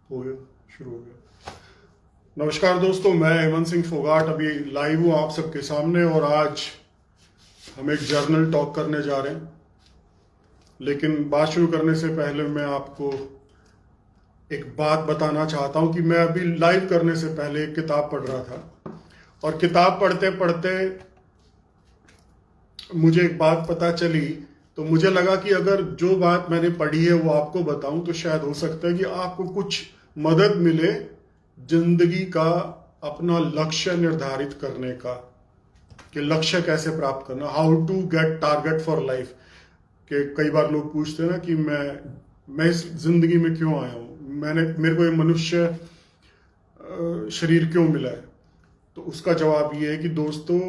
हो गया, शुरू हो गया। नमस्कार दोस्तों, मैं हेमंत सिंह फोगाट अभी लाइव हूँ आप सबके सामने और आज हम एक जर्नल टॉक करने जा रहे हैं। लेकिन बात शुरू करने से पहले मैं आपको एक बात बताना चाहता हूँ कि मैं अभी लाइव करने से पहले एक किताब पढ़ रहा था और किताब पढ़ते पढ़ते मुझे एक बात पता चली। तो मुझे लगा कि अगर जो बात मैंने पढ़ी है वो आपको बताऊं तो शायद हो सकता है कि आपको कुछ मदद मिले जिंदगी का अपना लक्ष्य निर्धारित करने का, कि लक्ष्य कैसे प्राप्त करना, how to get target for life. कि कई बार लोग पूछते हैं ना कि मैं इस जिंदगी में क्यों आया हूँ, मेरे को ये मनुष्य शरीर क्यों मिला है। तो उसका जवाब ये है कि दोस्तों,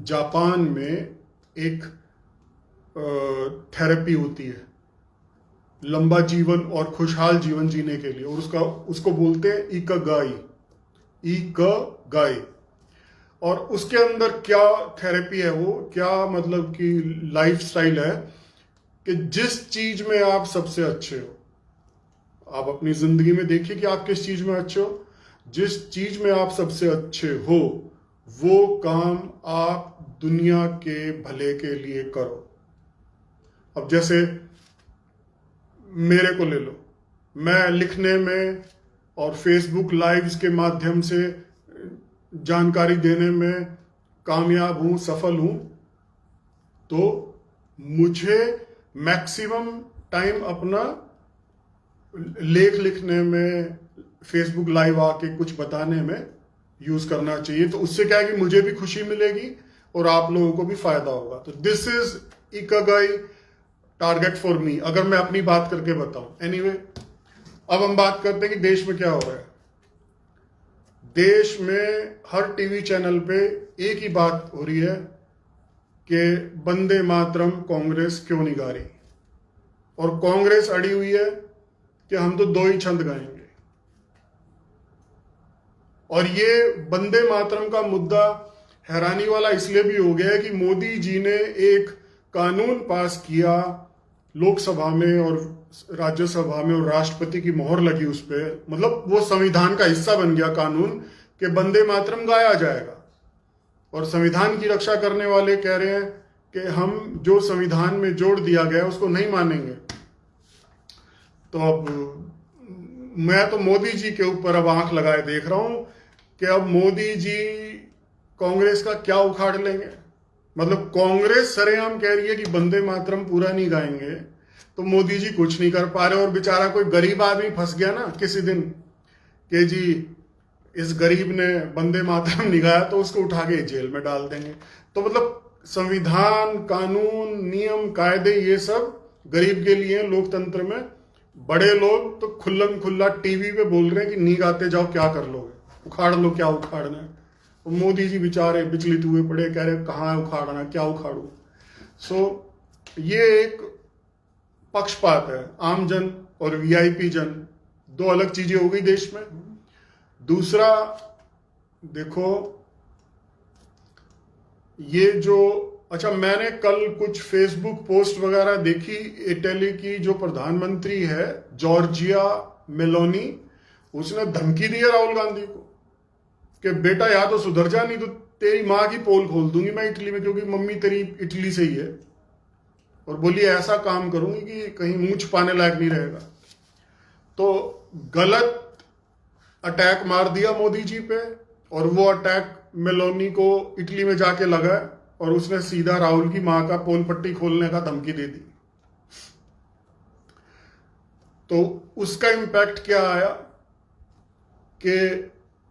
जापान में एक थेरेपी होती है लंबा जीवन और खुशहाल जीवन जीने के लिए, और उसको बोलते हैं इकागाई। इकागाई। और उसके अंदर क्या थेरेपी है, वो क्या मतलब कि लाइफस्टाइल है कि जिस चीज में आप सबसे अच्छे हो, आप अपनी जिंदगी में देखिए कि आप किस चीज में अच्छे हो। जिस चीज में आप सबसे अच्छे हो वो काम आप दुनिया के भले के लिए करो। अब जैसे मेरे को ले लो, मैं लिखने में और फेसबुक लाइव्स के माध्यम से जानकारी देने में कामयाब हूं, सफल हूं। तो मुझे मैक्सिमम टाइम अपना लेख लिखने में, फेसबुक लाइव आके कुछ बताने में यूज करना चाहिए। तो उससे क्या है कि मुझे भी खुशी मिलेगी और आप लोगों को भी फायदा होगा। तो this is ikigai target for me, अगर मैं अपनी बात करके बताऊं। एनीवे, अब हम बात करते हैं कि देश में क्या हो रहा है। देश में हर टीवी चैनल पे एक ही बात हो रही है कि वंदे मातरम कांग्रेस क्यों नहीं गा रही, और कांग्रेस अड़ी हुई है कि हम तो दो ही छंद गाएंगे। और ये वंदे मातरम का मुद्दा हैरानी वाला इसलिए भी हो गया है कि मोदी जी ने एक कानून पास किया लोकसभा में और राज्यसभा में, और राष्ट्रपति की मोहर लगी उस पर। मतलब वो संविधान का हिस्सा बन गया कानून कि वंदे मातरम गाया जाएगा। और संविधान की रक्षा करने वाले कह रहे हैं कि हम जो संविधान में जोड़ दिया गया उसको नहीं मानेंगे। तो अब मैं तो मोदी जी के ऊपर अब आंख लगाए देख रहा हूं कि अब मोदी जी कांग्रेस का क्या उखाड़ लेंगे। मतलब कांग्रेस सरेआम कह रही है कि वंदे मातरम पूरा नहीं गाएंगे, तो मोदी जी कुछ नहीं कर पा रहे। और बेचारा कोई गरीब आदमी फंस गया ना किसी दिन कि जी इस गरीब ने वंदे मातरम नहीं गाया तो उसको उठा के जेल में डाल देंगे। तो मतलब संविधान, कानून, नियम, कायदे, ये सब गरीब के लिए लोकतंत्र में। बड़े लोग तो खुल्लम खुल्ला टीवी पे बोल रहे हैं कि नहीं गाते जाओ, क्या कर लोगे, उखाड़ लो, क्या उखाड़ना है। तो मोदी जी बेचारे विचलित हुए पड़े, कह रहे कहाँ उखाड़ना, क्या उखाड़ू। सो ये एक पक्षपात है। आम जन और वीआईपी जन, दो अलग चीजें हो गई देश में। दूसरा, देखो ये जो, अच्छा, मैंने कल कुछ फेसबुक पोस्ट वगैरह देखी। इटली की जो प्रधानमंत्री है जॉर्जिया मेलोनी, उसने धमकी दी है राहुल गांधी को कि बेटा या तो सुधर जा, नहीं तो तेरी माँ की पोल खोल दूंगी मैं इटली में, क्योंकि मम्मी तेरी इटली से ही है। और बोली ऐसा काम करूंगी कि कहीं मुंह छुपाने लायक नहीं रहेगा। तो गलत अटैक मार दिया मोदी जी पे, और वो अटैक मेलोनी को इटली में जाके लगा, और उसने सीधा राहुल की मां का पोल पट्टी खोलने का धमकी दे दी। तो उसका इंपैक्ट क्या आया कि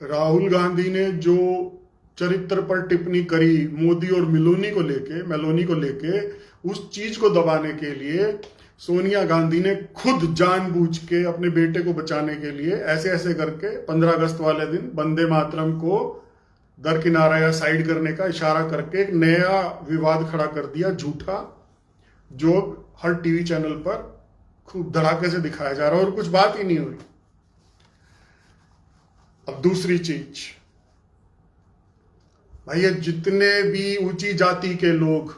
राहुल गांधी ने जो चरित्र पर टिप्पणी करी मोदी और मेलोनी को लेके, उस चीज को दबाने के लिए सोनिया गांधी ने खुद जानबूझ के अपने बेटे को बचाने के लिए ऐसे ऐसे करके 15 अगस्त वाले दिन वंदे मातरम को दरकिनारा या साइड करने का इशारा करके एक नया विवाद खड़ा कर दिया, झूठा, जो हर टीवी चैनल पर खूब धड़ाके से दिखाया जा रहा है और कुछ बात ही नहीं हुई। अब दूसरी चीज, भैया जितने भी ऊंची जाति के लोग,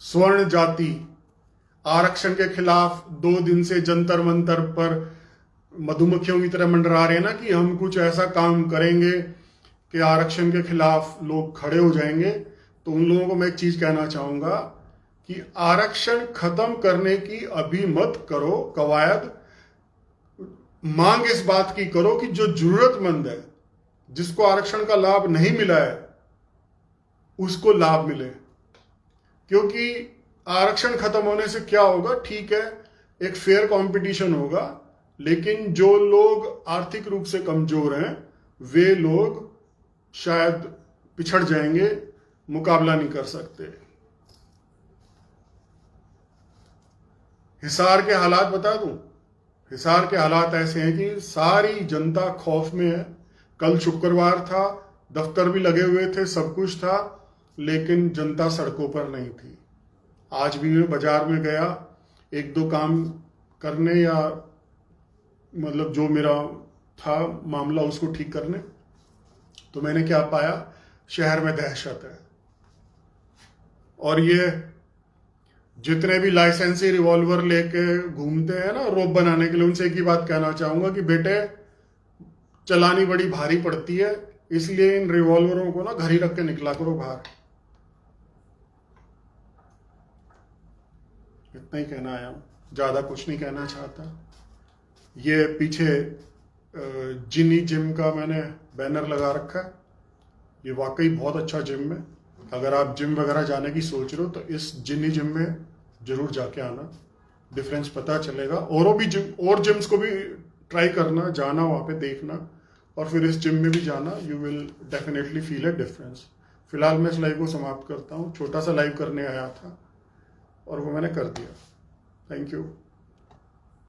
स्वर्ण जाति, आरक्षण के खिलाफ 2 दिन से जंतर मंतर पर मधुमक्खियों की तरह मंडरा रहे हैं ना कि हम कुछ ऐसा काम करेंगे कि आरक्षण के खिलाफ लोग खड़े हो जाएंगे, तो उन लोगों को मैं एक चीज कहना चाहूंगा कि आरक्षण खत्म करने की अभी मत करो कवायद। मांग इस बात की करो कि जो जरूरतमंद है, जिसको आरक्षण का लाभ नहीं मिला है, उसको लाभ मिले। क्योंकि आरक्षण खत्म होने से क्या होगा, ठीक है एक फेयर कंपटीशन होगा, लेकिन जो लोग आर्थिक रूप से कमजोर हैं वे लोग शायद पिछड़ जाएंगे, मुकाबला नहीं कर सकते। हिसार के हालात बता दूं, हिसार के हालात ऐसे हैं कि सारी जनता खौफ में है। कल शुक्रवार था, दफ्तर भी लगे हुए थे, सब कुछ था, लेकिन जनता सड़कों पर नहीं थी। आज भी मैं बाजार में गया एक दो काम करने, या मतलब जो मेरा था मामला उसको ठीक करने, तो मैंने क्या पाया, शहर में दहशत है। और ये जितने भी लाइसेंसी रिवॉल्वर लेके घूमते हैं ना रोप बनाने के लिए, उनसे एक ही बात कहना चाहूंगा कि बेटे चलानी बड़ी भारी पड़ती है, इसलिए इन रिवॉल्वरों को ना घर ही रख के निकला करो बाहर। इतना ही कहना आया हूं, ज्यादा कुछ नहीं कहना चाहता। ये पीछे जिनी जिम का मैंने बैनर लगा रखा है, ये वाकई बहुत अच्छा जिम है। अगर आप जिम वगैरह जाने की सोच रहे हो तो इस जिनी जिम में जरूर जाके आना, डिफरेंस पता चलेगा। और जिम्स को भी ट्राई करना, जाना वहां पे देखना, और फिर इस जिम में भी जाना, you will definitely feel a difference. फिलहाल मैं इस लाइव को समाप्त करता हूँ। छोटा सा लाइव करने आया था और वो मैंने कर दिया। Thank you.